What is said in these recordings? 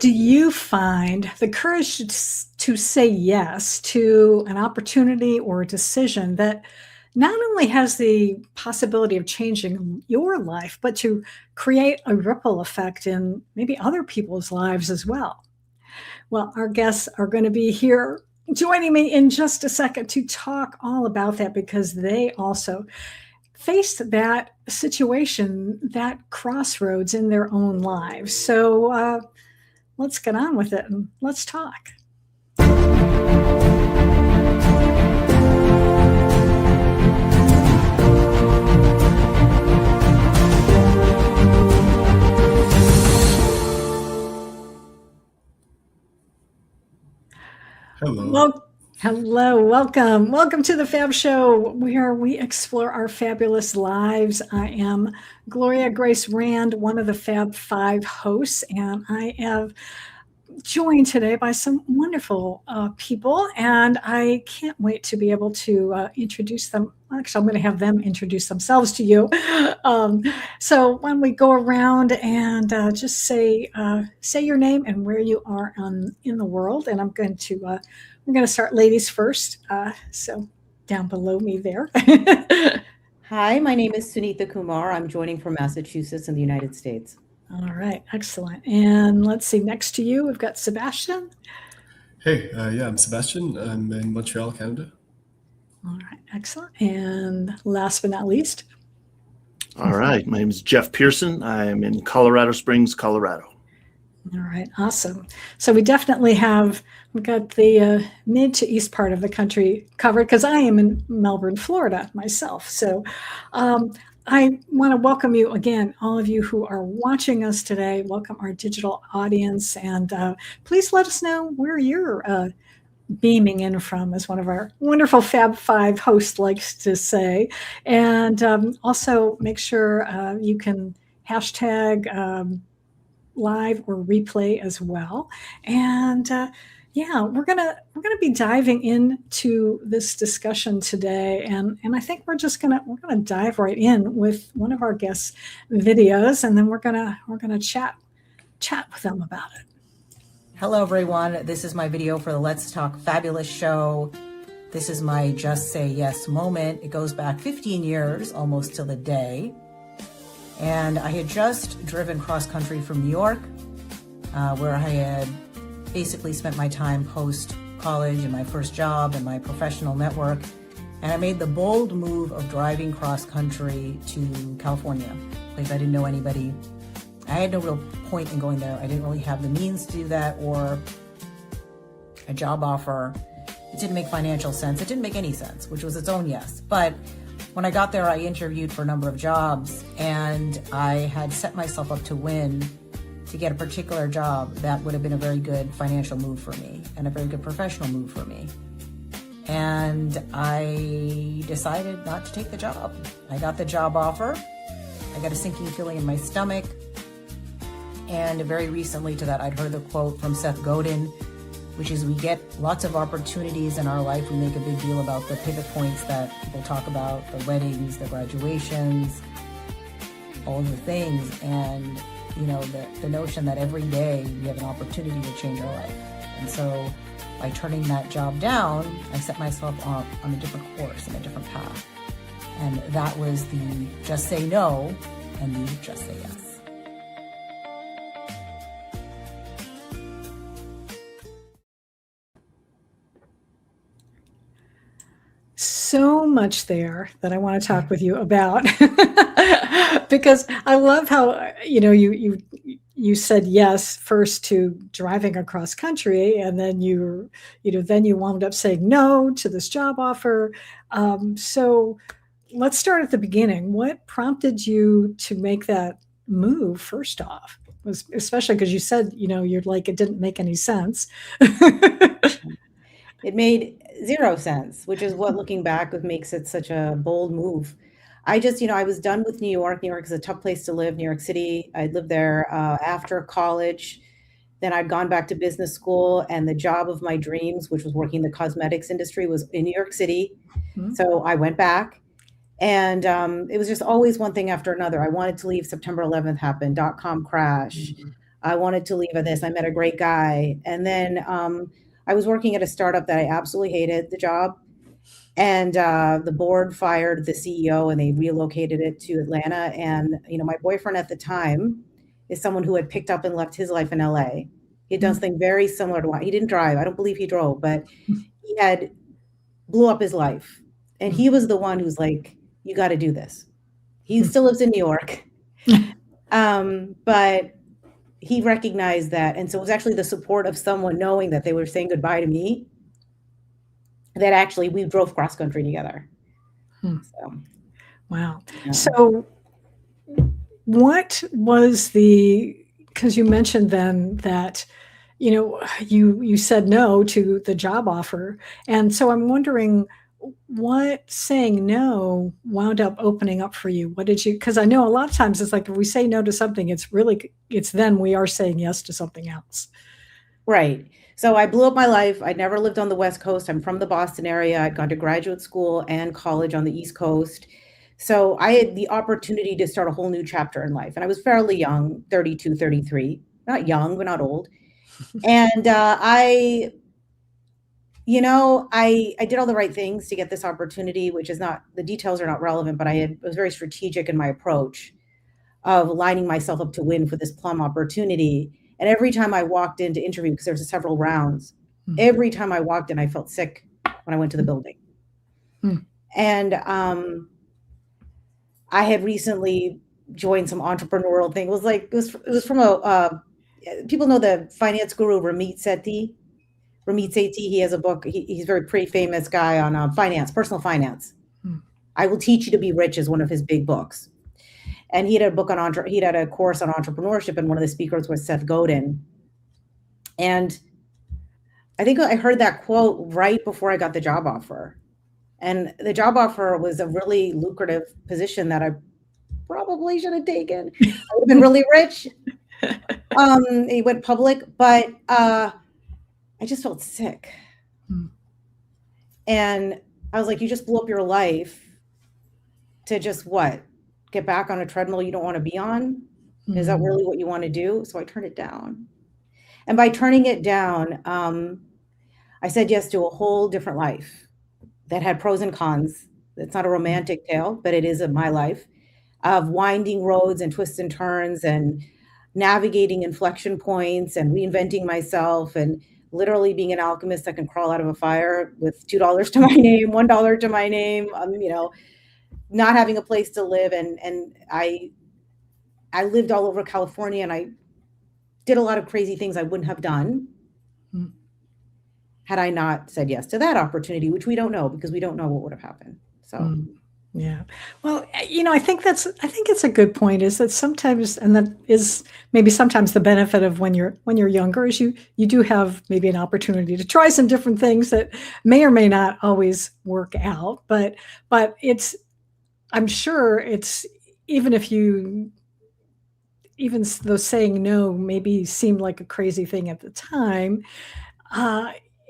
do you find the courage to say yes to an opportunity or a decision that not only has the possibility of changing your life, but to create a ripple effect in maybe other people's lives as well? Well, our guests are going to be here joining me in just a second to talk all about that because they also faced that situation, that crossroads in their own lives. So let's get on with it and let's talk. Hello. Hello, welcome to the Fab Show, where we explore our fabulous lives. I am Gloria Grace Rand, one of the Fab Five hosts, and I have joined today by some wonderful people, and I can't wait to be able to introduce them. Actually, I'm going to have them introduce themselves to you. So when we go around and just say your name and where you are in the world, and we're going to start ladies first. So down below me there. Hi, my name is Sunita Kumar. I'm joining from Massachusetts in the United States. All right, excellent. And let's see, next to you, we've got Sebastian. Hey, I'm Sebastian. I'm in Montreal, Canada. All right, excellent. And last but not least. All right, my name is Jeff Pearson. I'm in Colorado Springs, Colorado. All right, awesome. So we've got the mid to east part of the country covered because I am in Melbourne, Florida myself. So I want to welcome you again, all of you who are watching us today. Welcome our digital audience, and please let us know where you're beaming in from, as one of our wonderful Fab Five hosts likes to say. And also make sure you can hashtag live or replay as well. And we're gonna be diving into this discussion today, and I think we're gonna dive right in with one of our guests' videos, and then we're gonna chat with them about it. Hello, everyone. This is my video for the Let's Talk Fabulous show. This is my Just Say Yes moment. It goes back 15 years, almost to the day. And I had just driven cross country from New York, where I had basically spent my time post-college and my first job and my professional network. And I made the bold move of driving cross country to California, a place I didn't know anybody. I had no real point in going there. I didn't really have the means to do that or a job offer. It didn't make financial sense. It didn't make any sense, which was its own yes. But when I got there, I interviewed for a number of jobs, and I had set myself up to win to get a particular job that would have been a very good financial move for me and a very good professional move for me. And I decided not to take the job. I got the job offer. I got a sinking feeling in my stomach. And very recently to that, I'd heard the quote from Seth Godin, which is, we get lots of opportunities in our life. We make a big deal about the pivot points that people talk about, the weddings, the graduations, all the things. And, the notion that every day we have an opportunity to change our life. And so by turning that job down, I set myself up on a different course and a different path. And that was the just say no and the just say yes. So much there that I want to talk with you about because I love how you said yes first to driving across country, and then you wound up saying no to this job offer. So let's start at the beginning. What prompted you to make that move first off? Was especially because you said you're like, it didn't make any sense. It made zero sense, which is what, looking back, makes it such a bold move. I was done with New York. New York is a tough place to live, New York City. I'd lived there after college. Then I'd gone back to business school, and the job of my dreams, which was working in the cosmetics industry, was in New York City. Mm-hmm. So I went back, and it was just always one thing after another. I wanted to leave. September 11th happened, .com crash. Mm-hmm. I wanted to leave at this. I met a great guy. And then I was working at a startup that I absolutely hated the job. And the board fired the CEO and they relocated it to Atlanta. And, my boyfriend at the time is someone who had picked up and left his life in LA. He had done something very similar to what he didn't drive. I don't believe he drove, but he had blew up his life. And he was the one who's like, you got to do this. He still lives in New York. But he recognized that. And so it was actually the support of someone knowing that they were saying goodbye to me that actually we drove cross country together. So, wow. Yeah. So what was because you mentioned then that, you said no to the job offer. And so I'm wondering what saying no wound up opening up for you. What did you, because I know a lot of times it's like, if we say no to something, it's then we are saying yes to something else. Right. So I blew up my life. I never lived on the West Coast. I'm from the Boston area. I'd gone to graduate school and college on the East Coast. So I had the opportunity to start a whole new chapter in life. And I was fairly young, 32, 33, not young, but not old. And I did all the right things to get this opportunity, which is not, the details are not relevant, but I was very strategic in my approach of lining myself up to win for this plum opportunity. And every time I walked in to interview, because there was several rounds, every time I walked in, I felt sick when I went to the building. And I had recently joined some entrepreneurial thing. It was from people know the finance guru Ramit Sethi. Ramit Sethi, he has a book. He's a very pretty famous guy on finance, personal finance. I Will Teach You to Be Rich is one of his big books. And he had a book on he had a course on entrepreneurship, and one of the speakers was Seth Godin. And I think I heard that quote right before I got the job offer. And the job offer was a really lucrative position that I probably should have taken. I would have been really rich. He went public, but I just felt sick. And I was like, you just blew up your life to just what? Get back on a treadmill you don't want to be on? Is that really what you want to do? So I turned it down. And by turning it down, I said yes to a whole different life that had pros and cons. It's not a romantic tale, but it is of my life of winding roads and twists and turns and navigating inflection points and reinventing myself and literally being an alchemist that can crawl out of a fire with $2 to my name, $1 to my name, not having a place to live. And I lived all over California, and I did a lot of crazy things I wouldn't have done had I not said yes to that opportunity, which we don't know because we don't know what would have happened. So, yeah. Well, I think it's a good point, is that sometimes, and that is maybe sometimes the benefit of when you're younger, is you do have maybe an opportunity to try some different things that may or may not always work out, but I'm sure it's, even though saying no maybe seemed like a crazy thing at the time,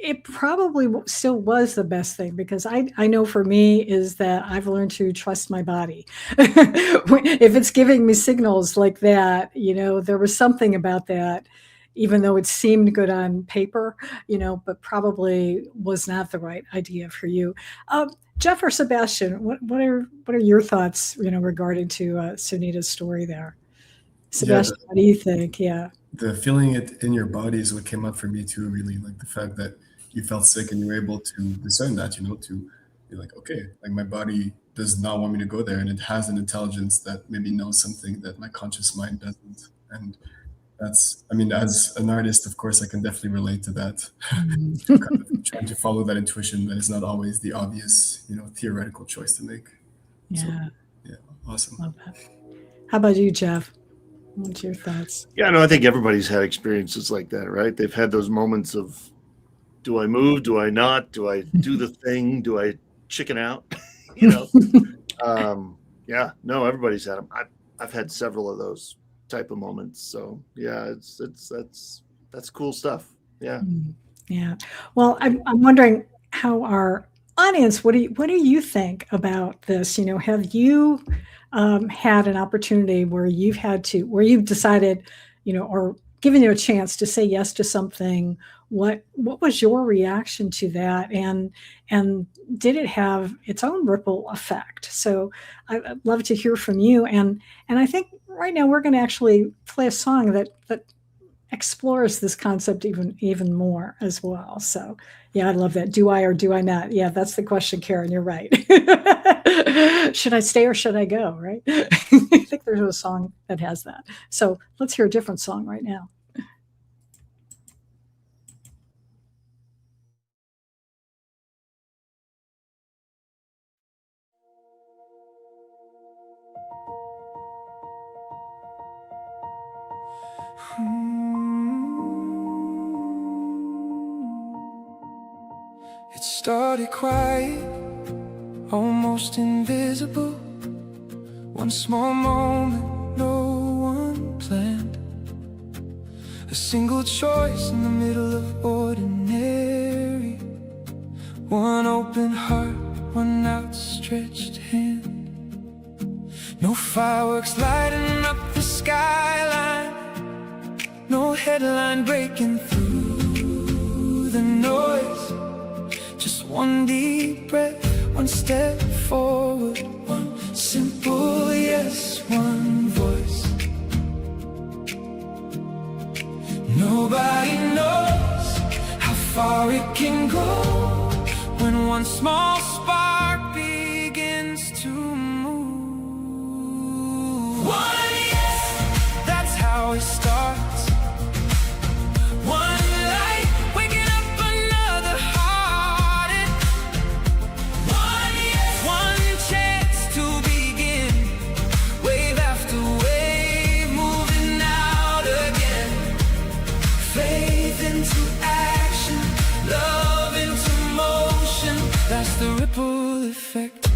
it probably still was the best thing, because I know for me is that I've learned to trust my body. If it's giving me signals like that, there was something about that, even though it seemed good on paper, but probably was not the right idea for you. Jeff or Sebastian, what are your thoughts, regarding to Sunita's story there? Sebastian, what do you think? Yeah. The feeling it in your body is what came up for me too, really, like the fact that you felt sick and you were able to discern that, to be like, okay, like my body does not want me to go there, and it has an intelligence that maybe knows something that my conscious mind doesn't. And that's, as an artist, of course, I can definitely relate to that. Kind of trying to follow that intuition that is not always the obvious, theoretical choice to make. Yeah. So, yeah, awesome. Love that. How about you, Jeff? What's your thoughts? Yeah, no, I think everybody's had experiences like that, right? They've had those moments of, do I move? Do I not? Do I do the thing? Do I chicken out? Yeah, no, everybody's had them. I've had several of those type of moments. So yeah, that's cool stuff. Yeah. Yeah. Well, I'm wondering how our audience, what do you think about this? Have you had an opportunity where you've decided, or given you a chance to say yes to something, what was your reaction to that, and did it have its own ripple effect? So I'd love to hear from you, and I think right now we're going to actually play a song that explores this concept even more as well. So yeah, I love that. Do I or do I not? Yeah, that's the question, Karen. You're right. Should I stay or should I go? Right? I think there's a song that has that. So let's hear a different song right now. It started quiet, almost invisible. One small moment no one planned. A single choice in the middle of ordinary. One open heart, one outstretched hand. No fireworks lighting up the skyline, no headline breaking through the noise. Just one deep breath, one step forward, one simple yes, one voice. Nobody knows how far it can go when one small spark begins to move. One yes, that's how it starts. One light, waking up another heart. One yes, one chance to begin. Wave after wave, moving out again. Faith into action, love into motion. That's the ripple effect.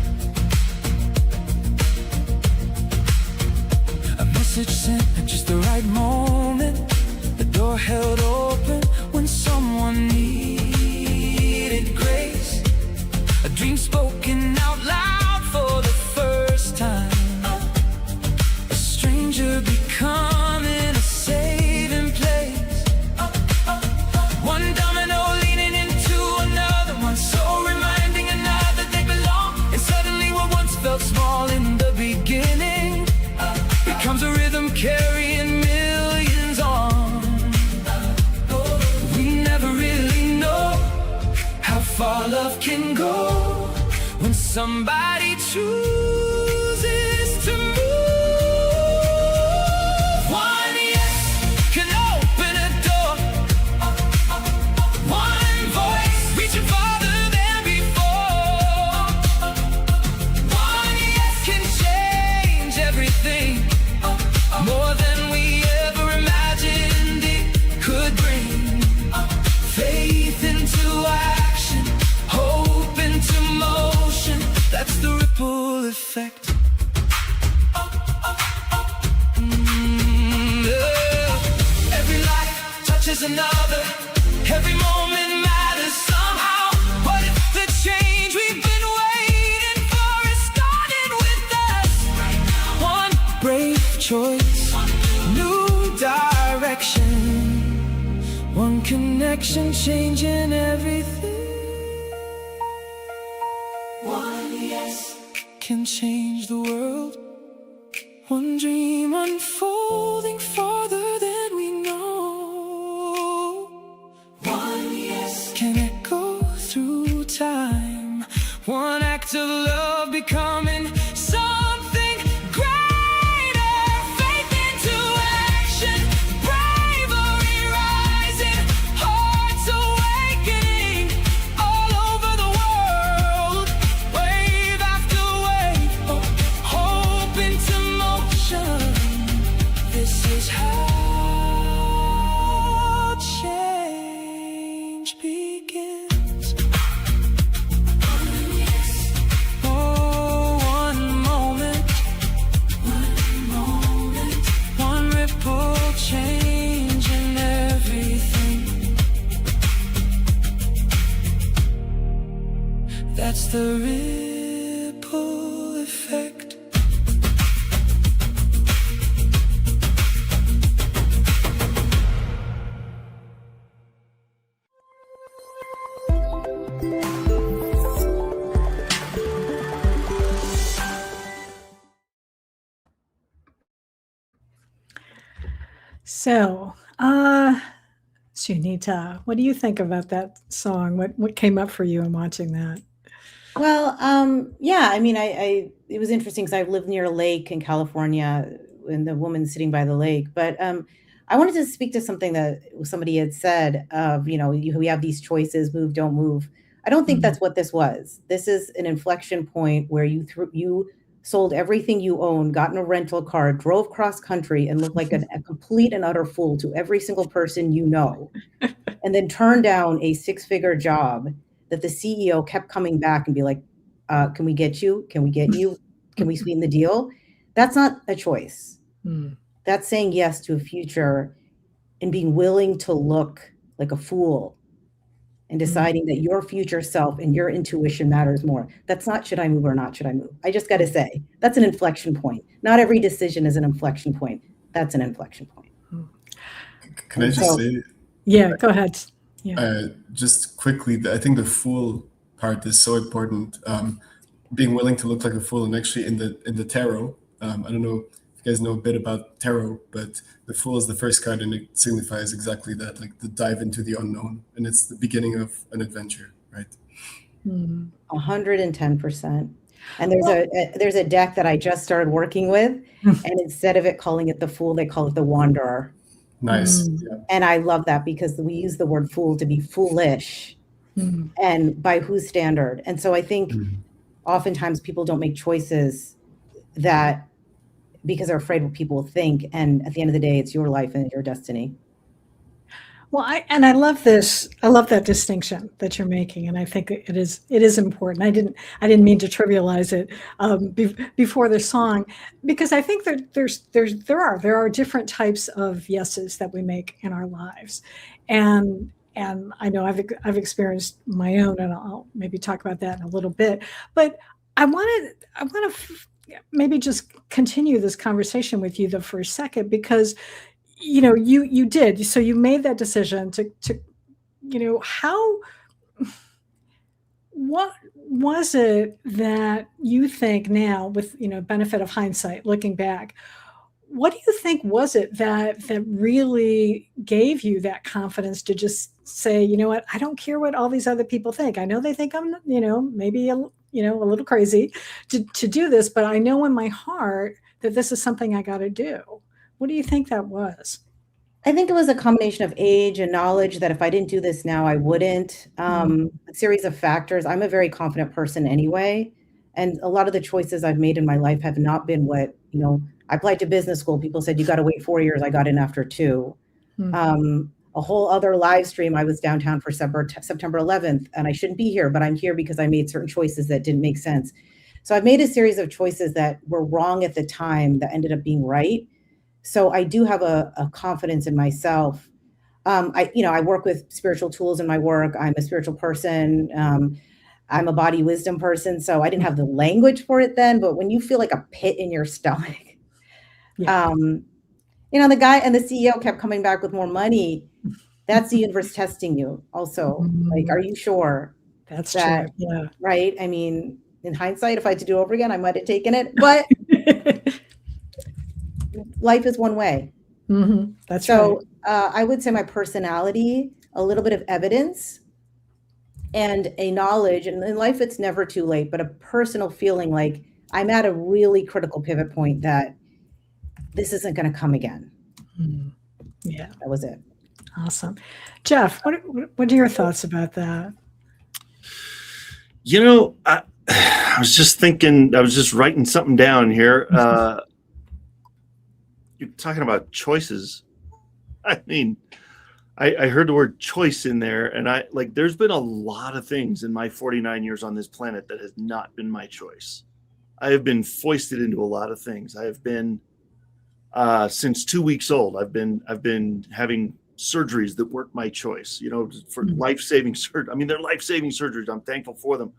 A message sent at just the right moment. The door held open when someone needed grace. A dream spoken out loud for the first time. A stranger becoming a saving place. One domino leaning into another, one soul reminding another they belong. And suddenly what once felt small in the beginning becomes a rhythm carrying millions on. We never really know how far love can go when somebody chooses to move. One yes can open a door. One voice reaching farther than before. One yes can change everything, more than we ever imagined it could bring. Faith into action, hope into motion. That's the ripple effect. Every life touches another. Every moment matters somehow. What if the change we've been waiting for is starting with us? One brave choice, new direction. One connection changing everything. One yes can change the world. One dream unfolding farther than we know. One yes can echo through time. One act of love becoming something greater. Faith into action, bravery rising, hearts awakening all over the world. Wave after wave, hope into motion. This is how change begins. Oh, one So, Sunita, what do you think about that song? What came up for you in watching that? Well, yeah, I mean, it was interesting because I've lived near a lake in California and the woman sitting by the lake. But I wanted to speak to something that somebody had said of, we have these choices, move, don't move. I don't think that's what this was. This is an inflection point where you sold everything you owned, got in a rental car, drove cross country, and looked like a complete and utter fool to every single person you know, and then turned down a six-figure job that the CEO kept coming back and be like, can we get you? Can we get you? Can we sweeten the deal? That's not a choice. That's saying yes to a future and being willing to look like a fool and deciding that your future self and your intuition matters more. That's not should I move or not should I move. I just got to say, that's an inflection point. Not every decision is an inflection point. That's an inflection point. Can I just say? Yeah, go ahead. Yeah. Just quickly, I think the fool part is so important. Being willing to look like a fool, and actually in the tarot, I don't know if you guys know a bit about tarot, but the fool is the first card, and it signifies exactly that, like the dive into the unknown, and it's the beginning of an adventure, right? 110%. And there's a deck that I just started working with, and instead of calling it the fool, they call it the wanderer. Nice. Yeah. And I love that because we use the word fool to be foolish, and by whose standard? And so I think oftentimes people don't make choices that because they're afraid what people will think. And at the end of the day, it's your life and your destiny. Well, I love this. I love that distinction that you're making, and I think it is important. I didn't mean to trivialize it before the song, because I think that there are different types of yeses that we make in our lives, and I know I've experienced my own, and I'll maybe talk about that in a little bit. But I want to maybe just continue this conversation with you though for a second, because you did. So you made that decision to what was it that you think now with, benefit of hindsight, looking back, what do you think was it that really gave you that confidence to just say, you know what, I don't care what all these other people think. I know they think I'm, maybe a little crazy to do this, but I know in my heart that this is something I got to do. What do you think that was? I think it was a combination of age and knowledge that if I didn't do this now, I wouldn't. A series of factors. I'm a very confident person anyway. And a lot of the choices I've made in my life have not been what, I applied to business school. People said, you got to wait 4 years. I got in after 2. A whole other live stream. I was downtown for September 11th, and I shouldn't be here, but I'm here because I made certain choices that didn't make sense. So I've made a series of choices that were wrong at the time that ended up being right. So I do have a confidence in myself. I work with spiritual tools in my work. I'm a spiritual person. I'm a body wisdom person. So I didn't have the language for it then, but when you feel like a pit in your stomach, the guy and the CEO kept coming back with more money. That's the universe testing you also. Like, are you sure? That's true. Yeah. Right. I mean, in hindsight, if I had to do it over again, I might have taken it, but life is one way. That's so, right. I would say my personality, a little bit of evidence, and a knowledge. And in life, it's never too late, but a personal feeling like I'm at a really critical pivot point that this isn't going to come again. Yeah. That was it. Awesome. Jeff, what are your thoughts about that? I was just thinking, I was just writing something down here. You're talking about choices. I mean, I heard the word choice in there, and there's been a lot of things in my 49 years on this planet that has not been my choice. I have been foisted into a lot of things. I have been, since 2 weeks old, I've been having surgeries that weren't my choice, for life-saving surgery. I mean, they're life-saving surgeries. I'm thankful for them.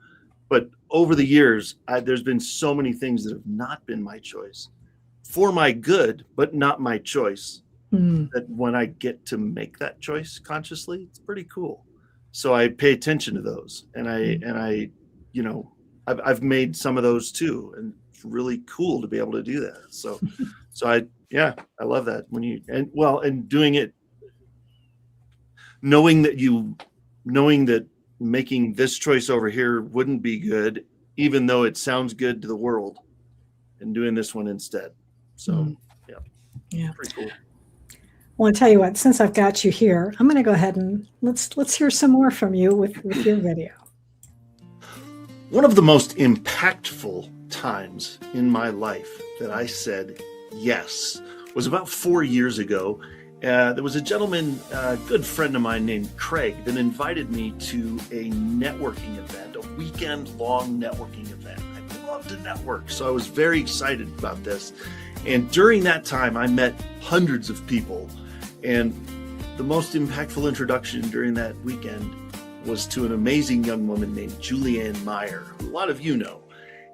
But over the years, there's been so many things that have not been my choice, for my good, but not my choice. That when I get to make that choice consciously, it's pretty cool. So I pay attention to those, and I've made some of those too, and it's really cool to be able to do that. So So I love that when you, and doing it, knowing that making this choice over here wouldn't be good, even though it sounds good to the world, and doing this one instead. So Yeah. pretty cool. Well, I'll tell you what, since I've got you here, I'm going to go ahead and let's hear some more from you with your video. One of the most impactful times in my life that I said yes was about 4 years ago. There was a gentleman, a good friend of mine named Craig, that invited me to a networking event, a weekend-long networking event. I love to network, so I was very excited about this. And during that time, I met hundreds of people. And the most impactful introduction during that weekend was to an amazing young woman named Julianne Meyer, who a lot of you know.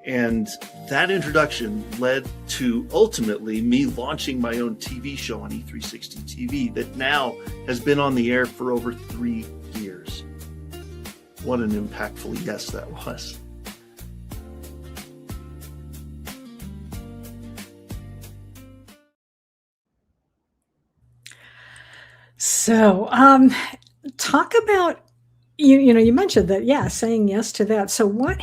And that introduction led to ultimately me launching my own TV show on E360 TV that now has been on the air for over 3 years. What an impactful yes that was. So, talk about, you mentioned that, saying yes to that. So what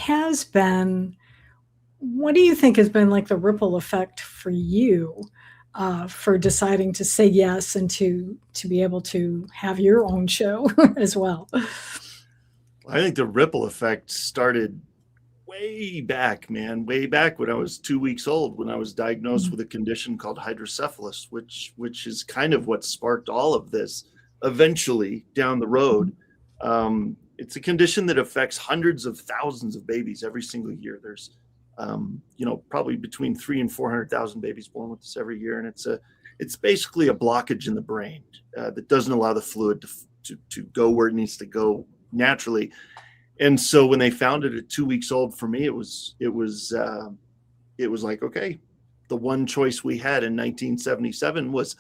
do you think has been like the ripple effect for you for deciding to say yes and to be able to have your own show as well? I think the ripple effect started way back when I was 2 weeks old, when I was diagnosed with a condition called hydrocephalus, which is kind of what sparked all of this eventually down the road. It's a condition that affects hundreds of thousands of babies every single year. There's probably between 300,000 and 400,000 babies born with this every year, and it's basically a blockage in the brain that doesn't allow the fluid to go where it needs to go naturally. And so when they found it at 2 weeks old, for me, it was like, okay, the one choice we had in 1977 was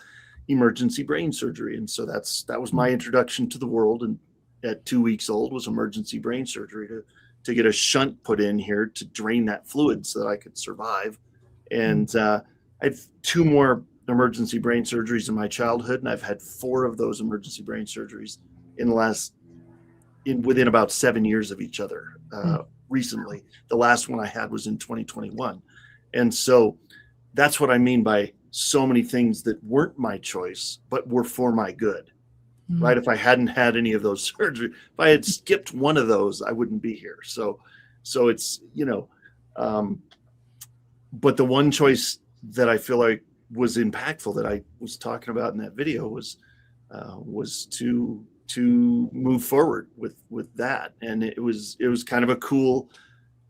emergency brain surgery. And so that was my introduction to the world. And at 2 weeks old was emergency brain surgery to get a shunt put in here to drain that fluid so that I could survive. And I had 2 more emergency brain surgeries in my childhood, and I've had 4 of those emergency brain surgeries within about 7 years of each other. Recently, the last one I had was in 2021. And so that's what I mean by so many things that weren't my choice, but were for my good, right? If I hadn't had any of those surgeries, if I had skipped one of those, I wouldn't be here. So it's, but the one choice that I feel like was impactful that I was talking about in that video was to move forward with that. And it was kind of a cool,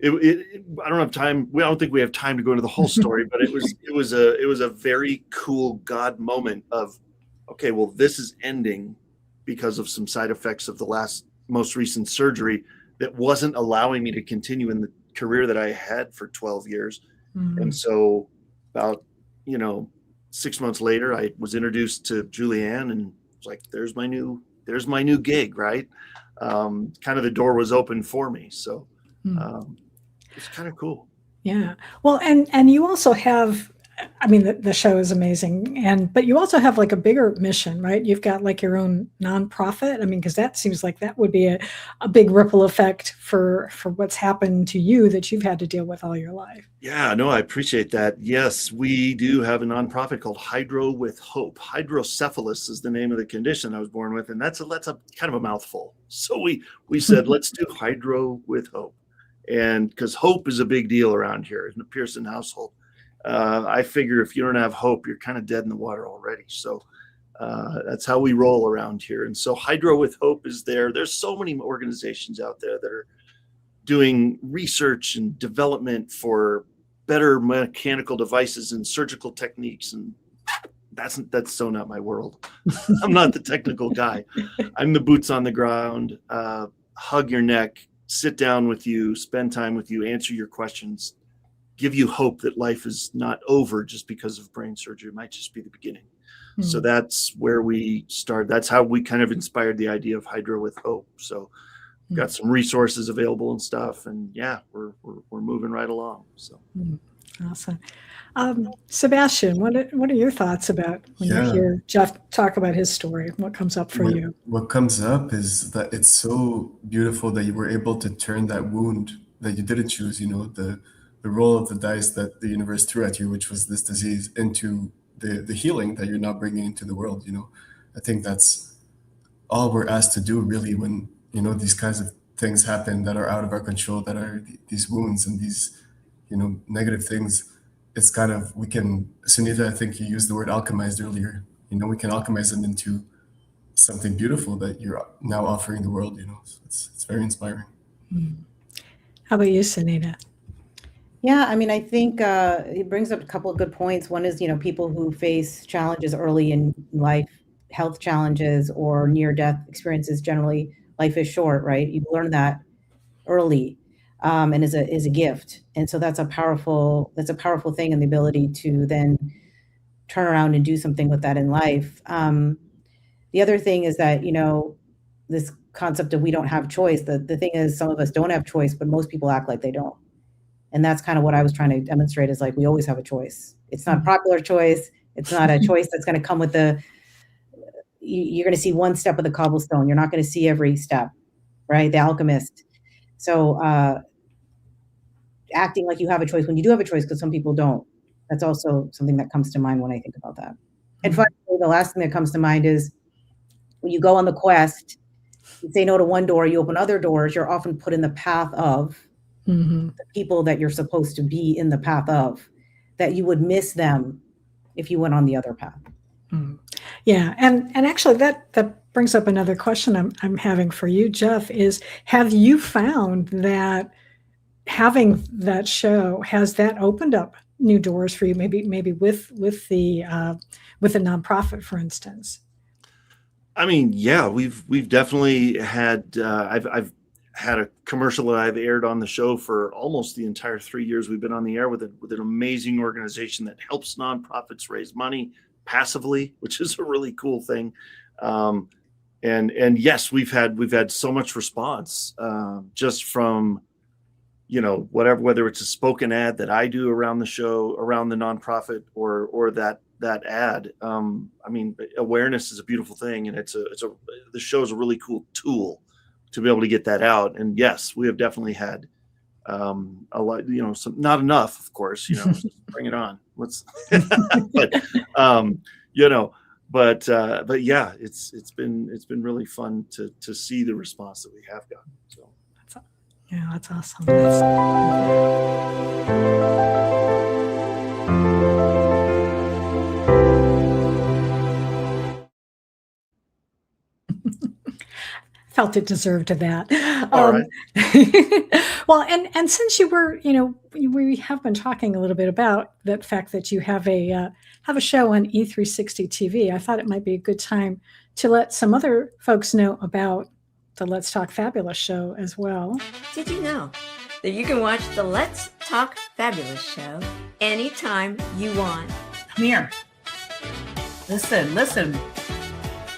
I don't have time. I don't think we have time to go into the whole story, but it was a very cool God moment of, okay, well, this is ending because of some side effects of the most recent surgery that wasn't allowing me to continue in the career that I had for 12 years. And so about, 6 months later, I was introduced to Julianne, and it's like, there's my new gig, right? Kind of the door was open for me. So it's kind of cool. Yeah. Well, and you also have, I mean, the show is amazing, but you also have like a bigger mission, right? You've got like your own nonprofit. I mean, because that seems like that would be a big ripple effect for what's happened to you that you've had to deal with all your life. Yeah, no, I appreciate that. Yes, we do have a nonprofit called Hydro with Hope. Hydrocephalus is the name of the condition I was born with, and that's a kind of a mouthful. So we said, let's do Hydro with Hope, and because hope is a big deal around here in the Pearson household. I figure if you don't have hope, you're kind of dead in the water already. So that's how we roll around here. And so Hydro with Hope is there. There's so many organizations out there that are doing research and development for better mechanical devices and surgical techniques. And that's so not my world. I'm not the technical guy. I'm the boots on the ground, hug your neck, sit down with you, spend time with you, answer your questions, give you hope that life is not over just because of brain surgery. It might just be the beginning. So that's where we start. That's how we kind of inspired the idea of Hydro with Hope. So we've got some resources available and stuff, and yeah, we're moving right along. So Awesome. Sebastian, what are your thoughts about when you hear Jeff talk about his story? What comes up for you? What comes up is that it's so beautiful that you were able to turn that wound that you didn't choose, the roll of the dice that the universe threw at you, which was this disease, into the healing that you're now bringing into the world. I think that's all we're asked to do, really, when these kinds of things happen that are out of our control, that are these wounds and these negative things. It's kind of, we can, Sunita, I think you used the word alchemized earlier. We can alchemize them into something beautiful that you're now offering the world. So it's very inspiring. How about you, Sunita? Yeah, I mean, I think it brings up a couple of good points. One is, people who face challenges early in life, health challenges or near-death experiences. Generally, life is short, right? You learn that early, and is a gift, and so that's a powerful thing, and the ability to then turn around and do something with that in life. The other thing is that this concept of we don't have choice. The thing is, some of us don't have choice, but most people act like they don't. And that's kind of what I was trying to demonstrate, is like, we always have a choice. It's not a popular choice. It's not a choice that's going to come with you're going to see one step of the cobblestone. You're not going to see every step, right? The alchemist. So acting like you have a choice when you do have a choice, because some people don't. That's also something that comes to mind when I think about that. And finally, the last thing that comes to mind is when you go on the quest, you say no to one door, you open other doors, you're often put in the path of the people that you're supposed to be in the path of, that you would miss them if you went on the other path. Yeah, and actually that brings up another question I'm having for you, Jeff, is, have you found that having that show, has that opened up new doors for you, maybe with the nonprofit, for instance? I mean, yeah, we've definitely had I've had a commercial that I've aired on the show for almost the entire 3 years we've been on the air, with an amazing organization that helps nonprofits raise money passively, which is a really cool thing. And yes, we've had so much response, just from whether it's a spoken ad that I do around the show, around the nonprofit, or that ad. I mean, awareness is a beautiful thing, and the show is a really cool tool to be able to get that out. And yes, we have definitely had a lot, not enough, of course, bring it on. Let's, but yeah, it's been really fun to see the response that we have gotten. So. Yeah, that's awesome. Felt it deserved that. All right. Well, and since you were, we have been talking a little bit about that fact that you have a show on E360 TV. I thought it might be a good time to let some other folks know about the Let's Talk Fabulous show as well. Did you know that you can watch the Let's Talk Fabulous show anytime you want? Come here. Listen.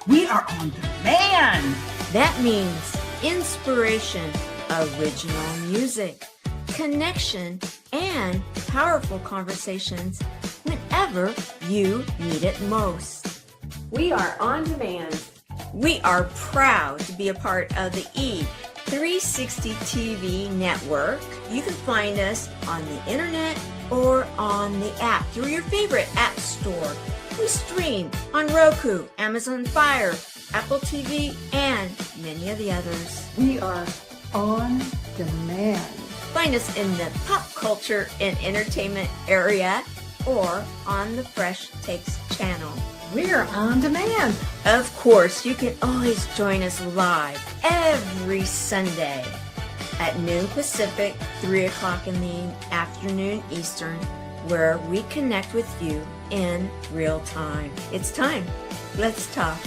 We are on demand. That means inspiration, original music, connection, and powerful conversations whenever you need it most. We are on demand. We are proud to be a part of the E360 TV network. You can find us on the internet or on the app through your favorite app store. We stream on Roku, Amazon Fire, Apple TV, and many of the others. We are on demand. Find us in the pop culture and entertainment area or on the Fresh Takes channel. We're on demand. Of course, you can always join us live every Sunday at noon Pacific, 3 o'clock in the afternoon Eastern, where we connect with you in real time. It's time. Let's talk.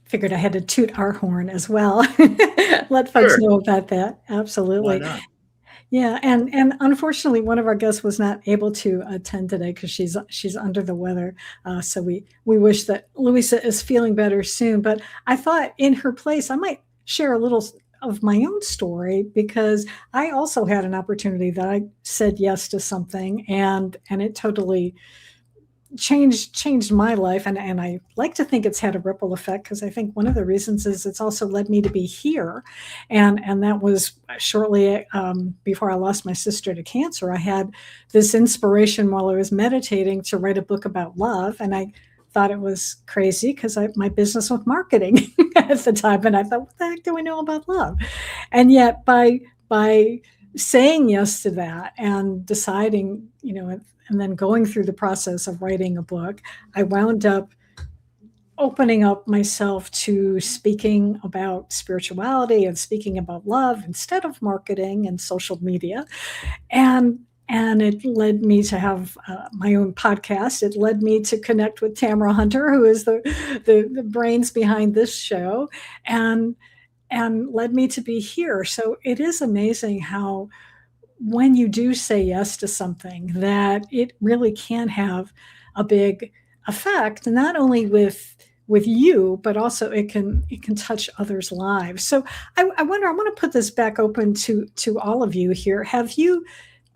Figured I had to toot our horn as well. Let folks know about that. Absolutely. Why not? Yeah, and unfortunately, one of our guests was not able to attend today because she's under the weather. So we wish that Luisa is feeling better soon. But I thought in her place, I might share a little of my own story, because I also had an opportunity that I said yes to something, and it totally changed my life, and I like to think it's had a ripple effect, because I think one of the reasons is it's also led me to be here, and that was shortly before I lost my sister to cancer. I had this inspiration while I was meditating to write a book about love, and I thought it was crazy because my business was marketing at the time, and I thought, what the heck do I know about love? And yet by saying yes to that and deciding, and then going through the process of writing a book, I wound up opening up myself to speaking about spirituality and speaking about love instead of marketing and social media. And it led me to have my own podcast. It led me to connect with Tamara Hunter, who is the brains behind this show, and led me to be here. So it is amazing how, when you do say yes to something, that it really can have a big effect, not only with you, but also it can touch others' lives. So I wonder, I want to put this back open to all of you here. Have you,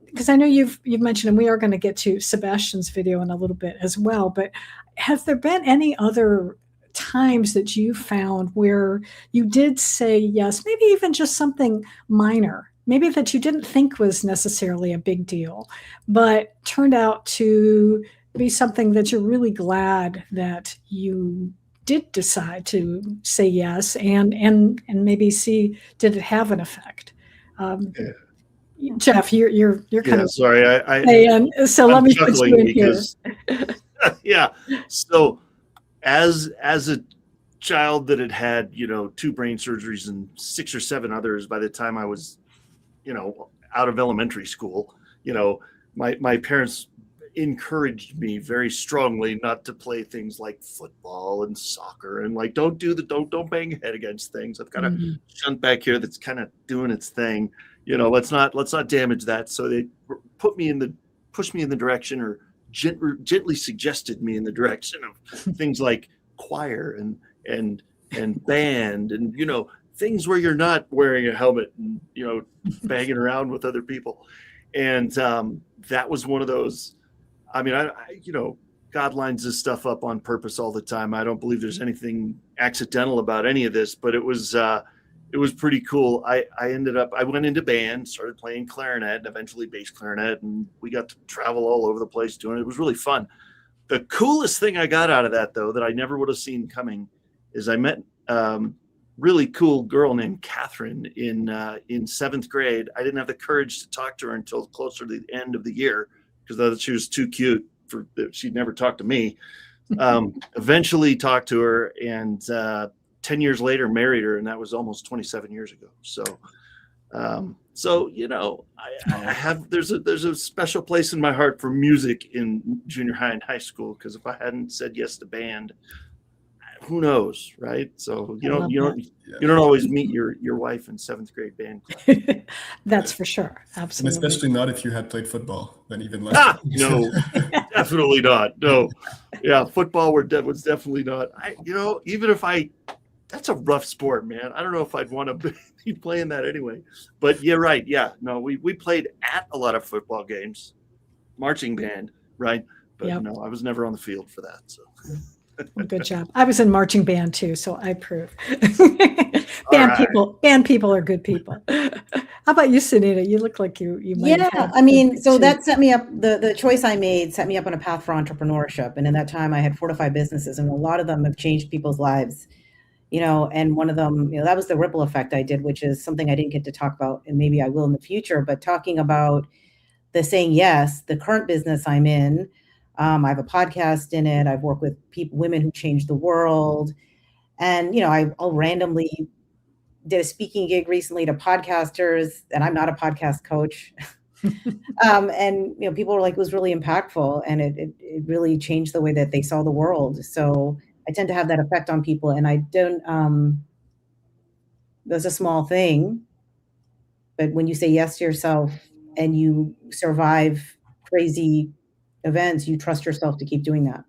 because I know you've mentioned, and we are going to get to Sebastian's video in a little bit as well, but have there been any other times that you found where you did say yes, maybe even just something minor, maybe that you didn't think was necessarily a big deal, but turned out to be something that you're really glad that you did decide to say yes, and maybe see, did it have an effect? Jeff, you're kind of sorry. so I'm let me put you in because, here. Yeah. So as a child that had 2 brain surgeries and 6 or 7 others by the time I was out of elementary school, my parents encouraged me very strongly not to play things like football and soccer, and like don't bang your head against things. I've got a shunt back here that's kind of doing its thing. Let's not damage that. So they pushed me in the direction, or gently suggested me in the direction of things like choir and band, and things where you're not wearing a helmet and banging around with other people. And that was one of those. I mean, I God lines this stuff up on purpose all the time. I don't believe there's anything accidental about any of this, but it was pretty cool. I went into band, started playing clarinet, and eventually bass clarinet, and we got to travel all over the place doing it. It was really fun. The coolest thing I got out of that, though, that I never would have seen coming, is I met really cool girl named Catherine in 7th grade. I didn't have the courage to talk to her until closer to the end of the year, because I thought she was too cute she'd never talk to me. Eventually talked to her, and 10 years later married her, and that was almost 27 years ago. So I have, there's a special place in my heart for music in junior high and high school, because if I hadn't said yes to band, who knows, right? So you don't always meet your wife in 7th grade band class. That's for sure. Absolutely. And especially not if you had played football, then even less. No, definitely not. No. Yeah, football was definitely not. Even if that's a rough sport, man. I don't know if I'd want to be playing that anyway. But you're right. Yeah, no, we played at a lot of football games, marching band, right? But no, I was never on the field for that. So. Well, good job. I was in marching band too, so I approve. Band people are good people. How about you, Sunita? You look like you might have had that set me up. The choice I made set me up on a path for entrepreneurship. And in that time, I had 4 to 5 businesses, and a lot of them have changed people's lives. And one of them, that was the ripple effect I did, which is something I didn't get to talk about, and maybe I will in the future. But talking about the saying yes, the current business I'm in. I have a podcast in it. I've worked with women who changed the world. And, I'll randomly did a speaking gig recently to podcasters, and I'm not a podcast coach. And, people were like, it was really impactful, and it really changed the way that they saw the world. So I tend to have that effect on people, and I don't, that's a small thing, but when you say yes to yourself and you survive crazy events, you trust yourself to keep doing that.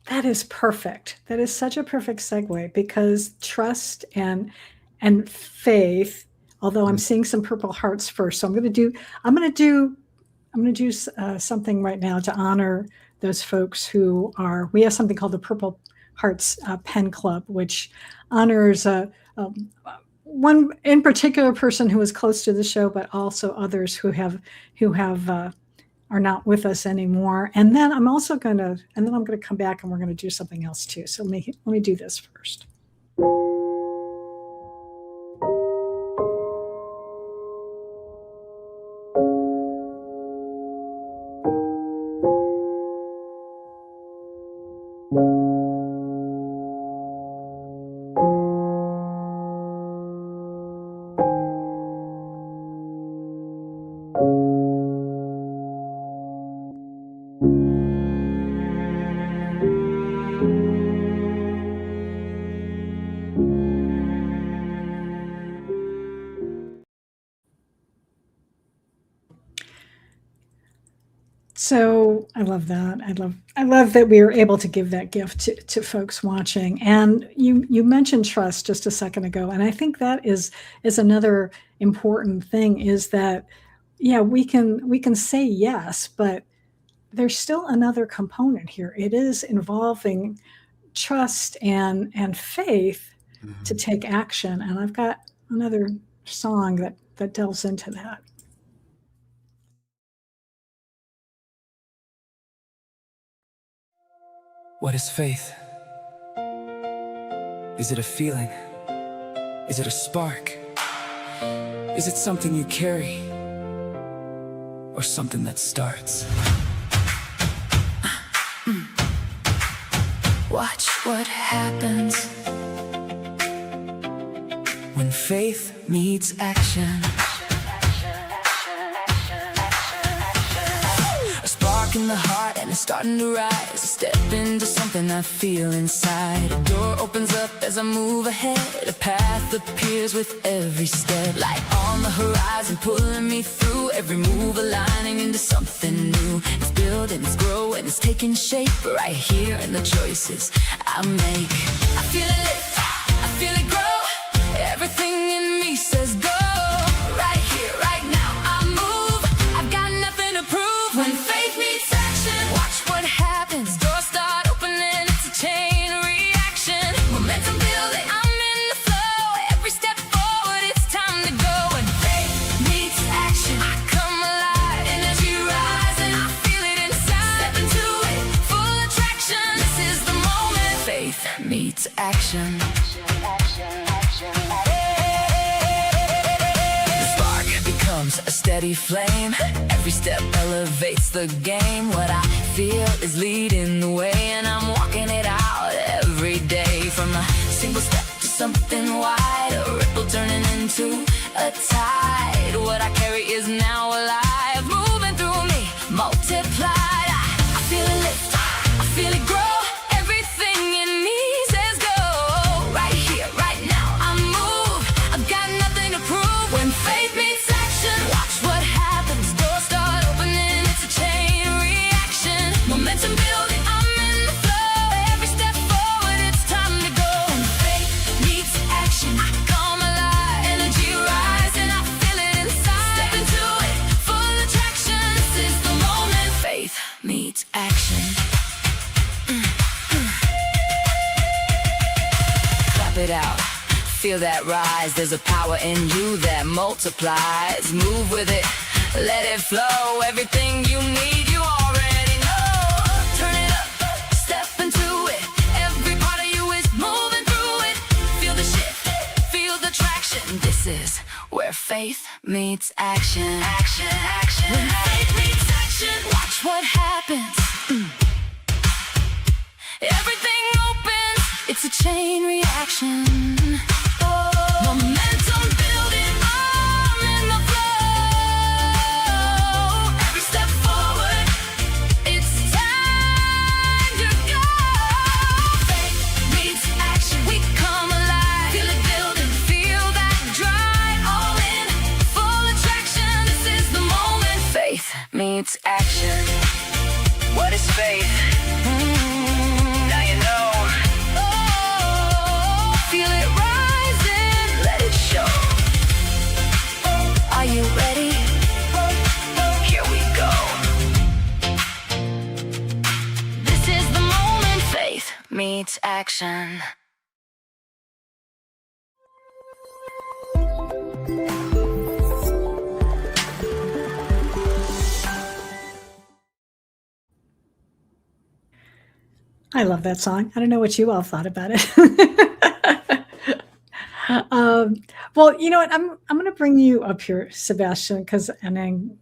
That is perfect. That is such a perfect segue, because trust and faith. Although I'm seeing some purple hearts first, so I'm going to do something right now to honor those folks who are. We have something called the Purple Hearts Pen Club, which honors one in particular person who was close to the show, but also others who are not with us anymore. And then I'm going to come back and we're going to do something else too. So let me do this first. So I love that. I love that we were able to give that gift to folks watching. And you mentioned trust just a second ago, and I think that is another important thing, is that we can say yes, but there's still another component here. It is involving trust and faith to take action. And I've got another song that delves into that. What is faith? Is it a feeling? Is it a spark? Is it something you carry? Or something that starts? Watch what happens when faith meets action. A spark in the heart and it's starting to rise. I step into something I feel inside. A door opens up as I move ahead. A path appears with every step. Light on the horizon pulling me through. Every move aligning into something new. It's building, it's growing, it's taking shape right here in the choices I make. I feel it lift, I feel it grow. Everything in me says go. Right here, right now, I move. I've got nothing to prove. When faith meets action, watch what happens. Doors start opening, it's a chain reaction. Momentum building, I'm in the flow. Every step forward, it's time to go. When faith meets action, I come alive. Energy rising, I feel it inside. Step into it, full attraction. This is the moment. Faith meets action. A steady flame. Every step elevates the game. What I feel is leading the way, and I'm walking it out every day. From a single step to something wide, a ripple turning into a tide. What I carry is now alive, moving through me, multiplied. I feel it lift, I feel it grow. Everything in me says go. Right here, right now, I move. I've got nothing to prove. When faith meets watch what happens. Doors start opening, it's a chain reaction. Momentum building, I'm in the flow. Every step forward, it's time to go. When faith meets action, I come alive. Energy rising, I feel it inside. Step into it, full attraction. This is the moment. Faith meets action. Clap it out. Feel that rise, there's a power in you that multiplies. Move with it, let it flow. Everything you need, you already know. Turn it up, step into it. Every part of you is moving through it. Feel the shift, feel the traction. This is where faith meets action. Action, action. When faith meets action, watch what happens. Everything opens, it's a chain reaction. Momentum building, I'm in the flow. Every step forward, it's time to go. Faith meets action, we come alive. Feel it building, feel that drive. All in, full attraction. This is the moment. Faith meets action. What is faith? Now inflection. I love that song. I don't know what you all thought about it. Well, you know what? I'm going to bring you up here, Sebastian, because I'm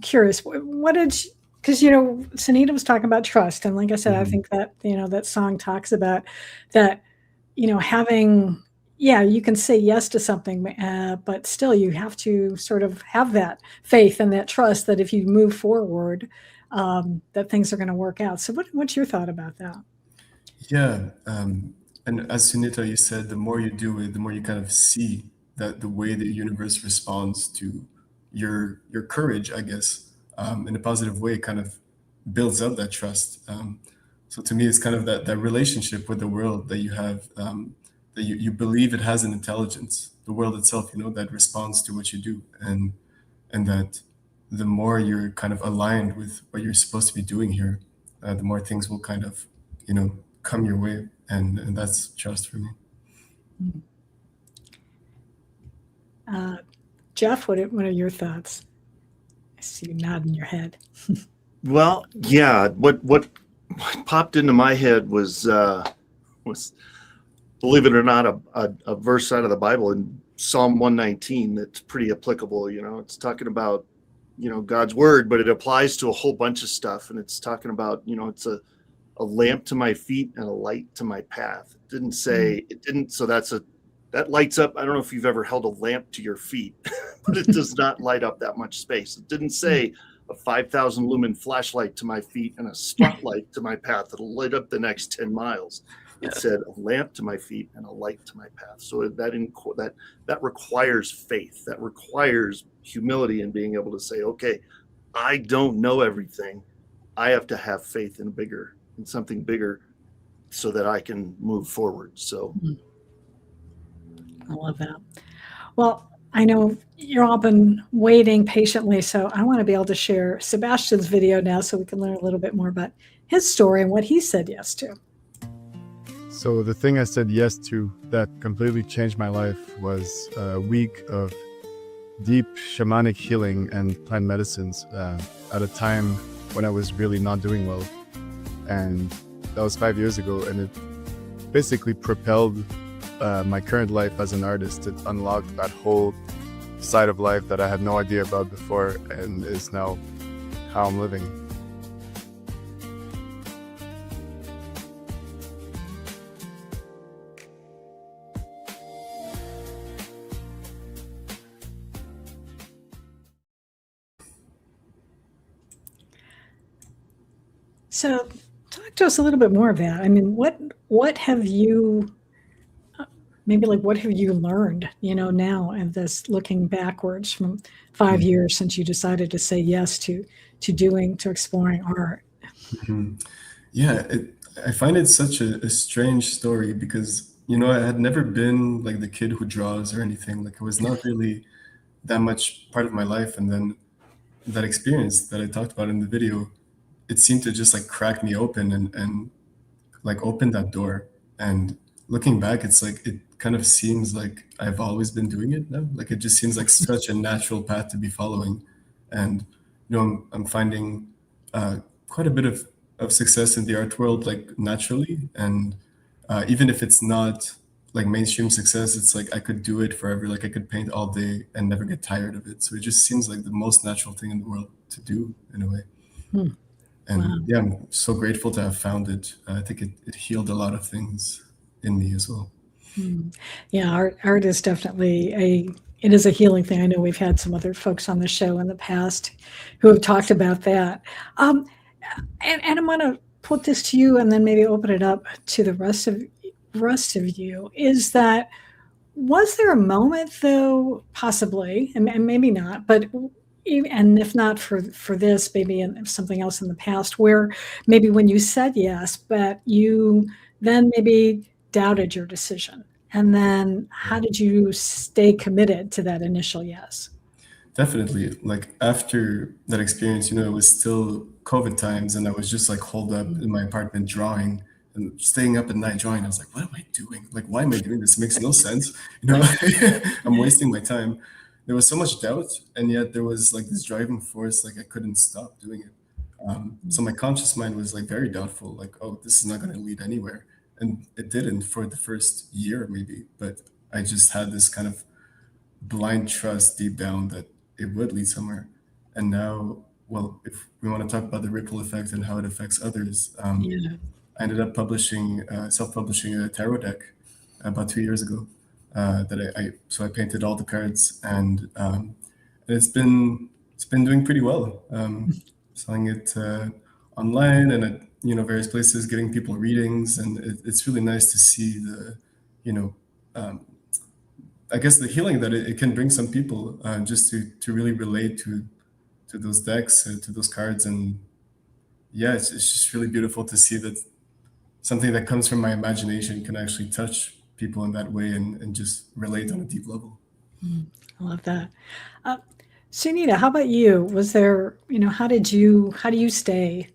curious. What did because Sunita was talking about trust, and like I said, I think that that song talks about that. Having you can say yes to something, but still you have to sort of have that faith and that trust that if you move forward, that things are going to work out. So what's your thought about that? Yeah, and as Sunita, you said, the more you do it, the more you kind of see that the way the universe responds to your courage, I guess, in a positive way, kind of builds up that trust. So to me, it's kind of that relationship with the world that you have, that you believe it has an intelligence, the world itself, that responds to what you do, and that the more you're kind of aligned with what you're supposed to be doing here, the more things will kind of, come your way, and that's trust for me. Jeff, what are your thoughts? I see you nodding your head. Well, yeah. What popped into my head was believe it or not, a verse out of the Bible in Psalm 119 that's pretty applicable. It's talking about God's word, but it applies to a whole bunch of stuff, and it's talking about it's a lamp to my feet and a light to my path. It didn't say it didn't. So that lights up. I don't know if you've ever held a lamp to your feet, but it does not light up that much space. It didn't say a 5,000 lumen flashlight to my feet and a spotlight to my path that'll light up the next 10 miles. It said a lamp to my feet and a light to my path. So that requires faith. That requires humility and being able to say, okay, I don't know everything. I have to have faith in something bigger so that I can move forward. So I love that. Well, I know you've all been waiting patiently, so I want to be able to share Sebastian's video now so we can learn a little bit more about his story and what he said yes to. So the thing I said yes to that completely changed my life was a week of deep shamanic healing and plant medicines at a time when I was really not doing well. And that was 5 years ago, and it basically propelled my current life as an artist. It unlocked that whole side of life that I had no idea about before, and is now how I'm living. So talk to us a little bit more of that. I mean, what have you what have you learned, now in this, looking backwards from 5 years since you decided to say yes to exploring art? Yeah, I find it such a strange story because, I had never been like the kid who draws or anything. Like, it was not really that much part of my life. And then that experience that I talked about in the video, it seemed to just like crack me open and like open that door. And looking back, it's like, it kind of seems like I've always been doing it now. Like, it just seems like such a natural path to be following. And, I'm finding quite a bit of success in the art world, like naturally. And even if it's not like mainstream success, it's like I could do it forever. Like, I could paint all day and never get tired of it. So it just seems like the most natural thing in the world to do, in a way. And Wow. yeah, I'm so grateful to have found it. I think it healed a lot of things in me as well. Yeah, art is definitely it is a healing thing. I know we've had some other folks on the show in the past who have talked about that. And I'm going to put this to you, and then maybe open it up to the rest of you. Is that, was there a moment though, possibly, and maybe not, but and if not for this, maybe in something else in the past, where maybe when you said yes, but you then maybe doubted your decision, and then how did you stay committed to that initial yes? Definitely. Like, after that experience, it was still COVID times, and I was just like holed up in my apartment drawing. and staying up at night drawing. I was like, what am I doing? Like, why am I doing this? It makes no sense. I'm wasting my time. There was so much doubt, and yet there was like this driving force. Like I couldn't stop doing it. So my conscious mind was like very doubtful. Like, oh, this is not going to lead anywhere, and it didn't for the first year maybe. But I just had this kind of blind trust deep down that it would lead somewhere. And now, well, if we want to talk about the ripple effect and how it affects others, I ended up self-publishing a tarot deck about 2 years ago. So I painted all the cards, and it's been doing pretty well. Selling it online and at various places, getting people readings, and it's really nice to see the I guess the healing that it can bring some people, just to really relate to those decks, to those cards. And yeah, it's just really beautiful to see that something that comes from my imagination can actually touch people in that way and just relate on a deep level. I love that. Sunita, how about you? Was there, how do you stay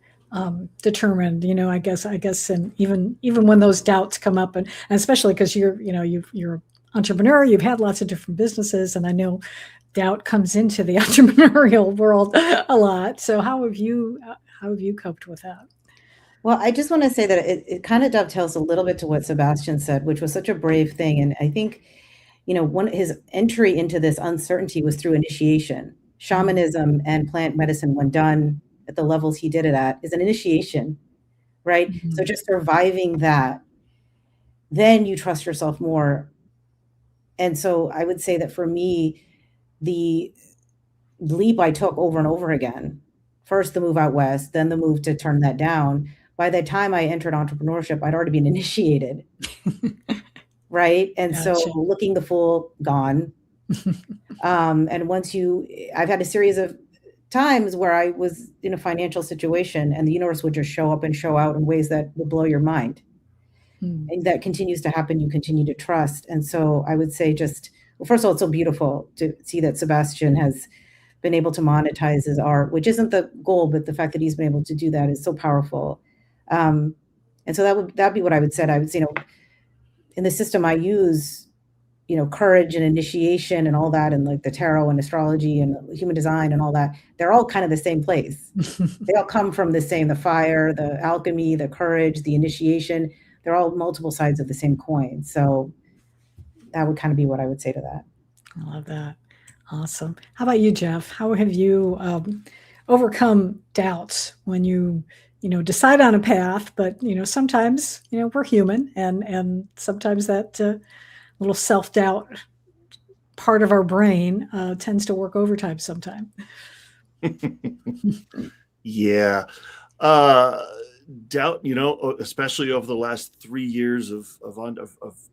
determined? I guess, and even when those doubts come up, and especially because you're an entrepreneur, you've had lots of different businesses, and I know doubt comes into the entrepreneurial world a lot. So how have you coped with that? Well, I just want to say that it kind of dovetails a little bit to what Sebastian said, which was such a brave thing. And I think, his entry into this uncertainty was through initiation. Shamanism and plant medicine, when done at the levels he did it at, is an initiation, right? Mm-hmm. So just surviving that, then you trust yourself more. And so I would say that for me, the leap I took over and over again, first the move out west, then the move to turn that down. By the time I entered entrepreneurship, I'd already been initiated, right? And gotcha. So looking the fool, gone. And I've had a series of times where I was in a financial situation and the universe would just show up and show out in ways that would blow your mind. And that continues to happen. You continue to trust. And so I would say first of all, it's so beautiful to see that Sebastian has been able to monetize his art, which isn't the goal, but the fact that he's been able to do that is so powerful. And so that'd be what I would say. I would say, in the system I use, courage and initiation and all that, and like the tarot and astrology and human design and all that, they're all kind of the same place. They all come from the fire, the alchemy, the courage, the initiation. They're all multiple sides of the same coin. So that would kind of be what I would say to that. I love that. Awesome. How about you, Jeff? How have you overcome doubts when you decide on a path, but sometimes we're human, and sometimes that little self-doubt part of our brain tends to work overtime sometime. Yeah. Doubt, especially over the last 3 years of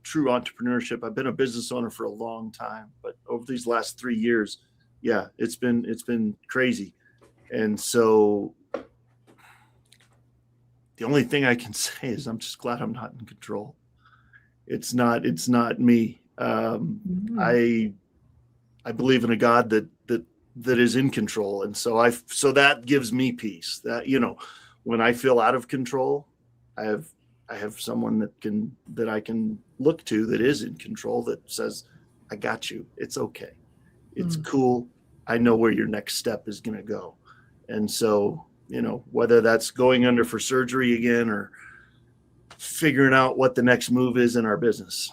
true entrepreneurship. I've been a business owner for a long time, but over these last 3 years, yeah, it's been crazy. And so the only thing I can say is I'm just glad I'm not in control. It's not me. I believe in a God that is in control. And so that gives me peace. That, when I feel out of control, I have someone that I can look to that is in control, that says, I got you. It's okay. It's cool. I know where your next step is going to go. And so, whether that's going under for surgery again or figuring out what the next move is in our business,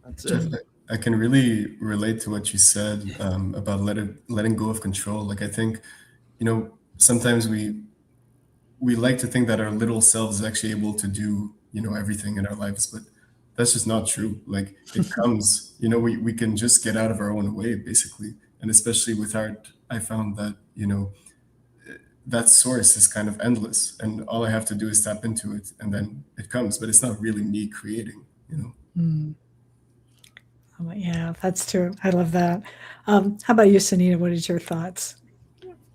that's it. I can really relate to what you said about letting go of control. Like, I think, sometimes we like to think that our little selves is actually able to do, everything in our lives, but that's just not true. Like, it comes, we can just get out of our own way, basically. And especially with art, I found that, that source is kind of endless, and all I have to do is tap into it, and then it comes, but it's not really me creating, Yeah, that's true. I love that. How about you, Sunita? What is your thoughts?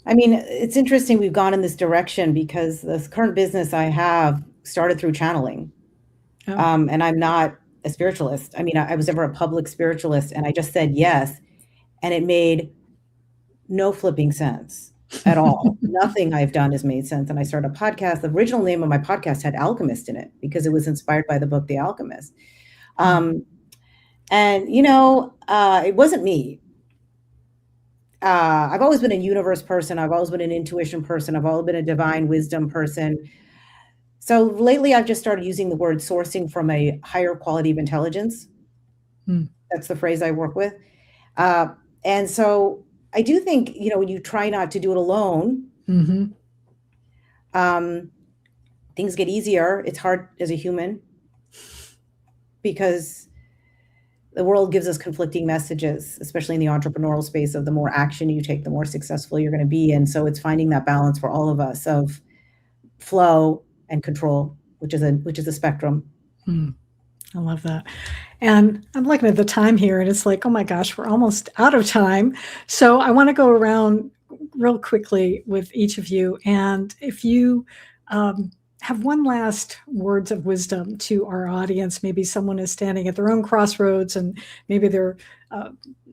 I mean, it's interesting we've gone in this direction because the current business I have started through channeling. Oh. And I'm not a spiritualist. I mean, I was never a public spiritualist, and I just said yes. And it made no flipping sense. at all. Nothing I've done has made sense. And I started a podcast. The original name of my podcast had Alchemist in it because it was inspired by the book The Alchemist. And, you know, it wasn't me. I've always been a universe person. I've always been an intuition person. I've always been a divine wisdom person. So lately I've just started using the word sourcing from a higher quality of intelligence. That's the phrase I work with. And so I do think, you know, when you try not to do it alone, things get easier. It's hard as a human because the world gives us conflicting messages, especially in the entrepreneurial space of the more action you take, the more successful you're going to be. And so it's finding that balance for all of us of flow and control, which is a spectrum. I love that. And I'm looking at the time here and it's like, oh my gosh, we're almost out of time. So I want to go around real quickly with each of you. And if you have one last words of wisdom to our audience, maybe someone is standing at their own crossroads and maybe they're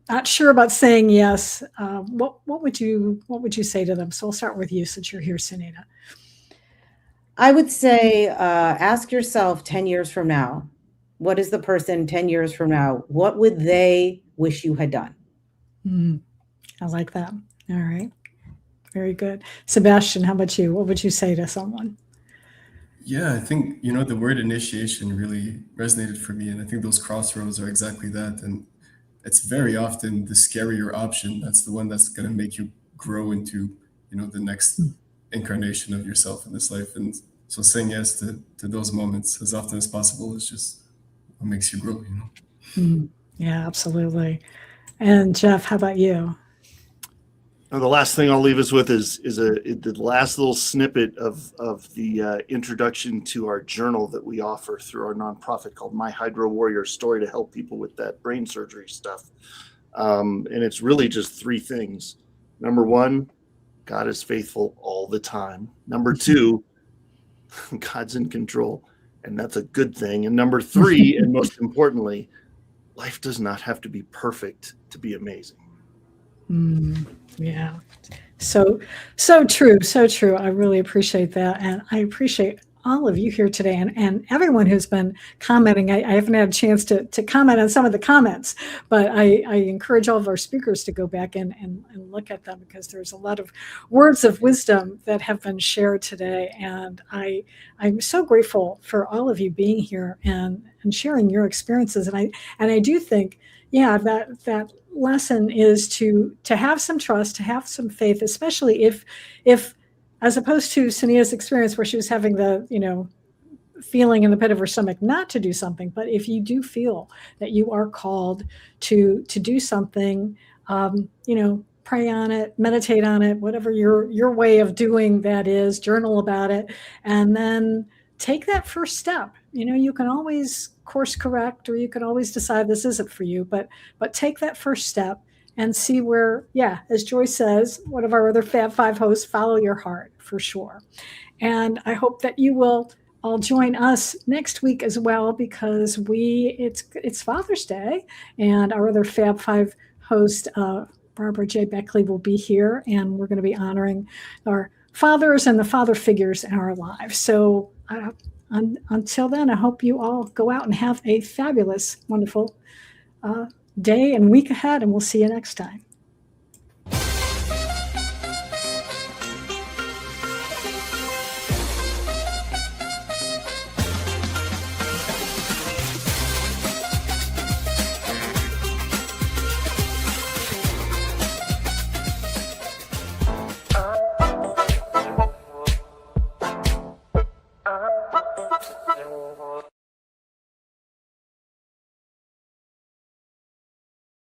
not sure about saying yes. What would you say to them? So I'll start with you since you're here, Sunita. I would say, ask yourself 10 years from now, what is the person 10 years from now? What would they wish you had done? I like that. All right. Very good. Sebastian, how about you? What would you say to someone? Yeah, I think, you know, the word initiation really resonated for me. And I think those crossroads are exactly that. And it's very often the scarier option. That's the one that's going to make you grow into, you know, the next incarnation of yourself in this life. And so saying yes to those moments as often as possible is just what makes you grow, you know? Yeah, absolutely. And Jeff, how about you? And the last thing I'll leave us with is the last little snippet of the introduction to our journal that we offer through our nonprofit called My Hydro Warrior Story to help people with that brain surgery stuff. And it's really just three things. Number one, God is faithful all the time. Number two, God's in control, and that's a good thing. And number three, and most importantly, life does not have to be perfect to be amazing. Yeah. So true. So true. I really appreciate that. And I appreciate all of you here today and everyone who's been commenting. I haven't had a chance to comment on some of the comments, but I encourage all of our speakers to go back and look at them because there's a lot of words of wisdom that have been shared today. And I'm so grateful for all of you being here and sharing your experiences. And I do think, yeah, that lesson is to have some trust, to have some faith, especially if as opposed to Sunita's experience where she was having the, you know, feeling in the pit of her stomach not to do something. But if you do feel that you are called to do something, you know, pray on it, meditate on it, whatever your way of doing that is, journal about it, and then take that first step. You know, you can always course correct, or you can always decide this isn't for you, but take that first step and see where, yeah, as Joyce says, one of our other Fab Five hosts, follow your heart for sure. And I hope that you will all join us next week as well, because it's Father's Day, and our other Fab Five host, Barbara J. Beckley, will be here, and we're going to be honoring our fathers and the father figures in our lives. So until then, I hope you all go out and have a fabulous, wonderful day and week ahead, and we'll see you next time.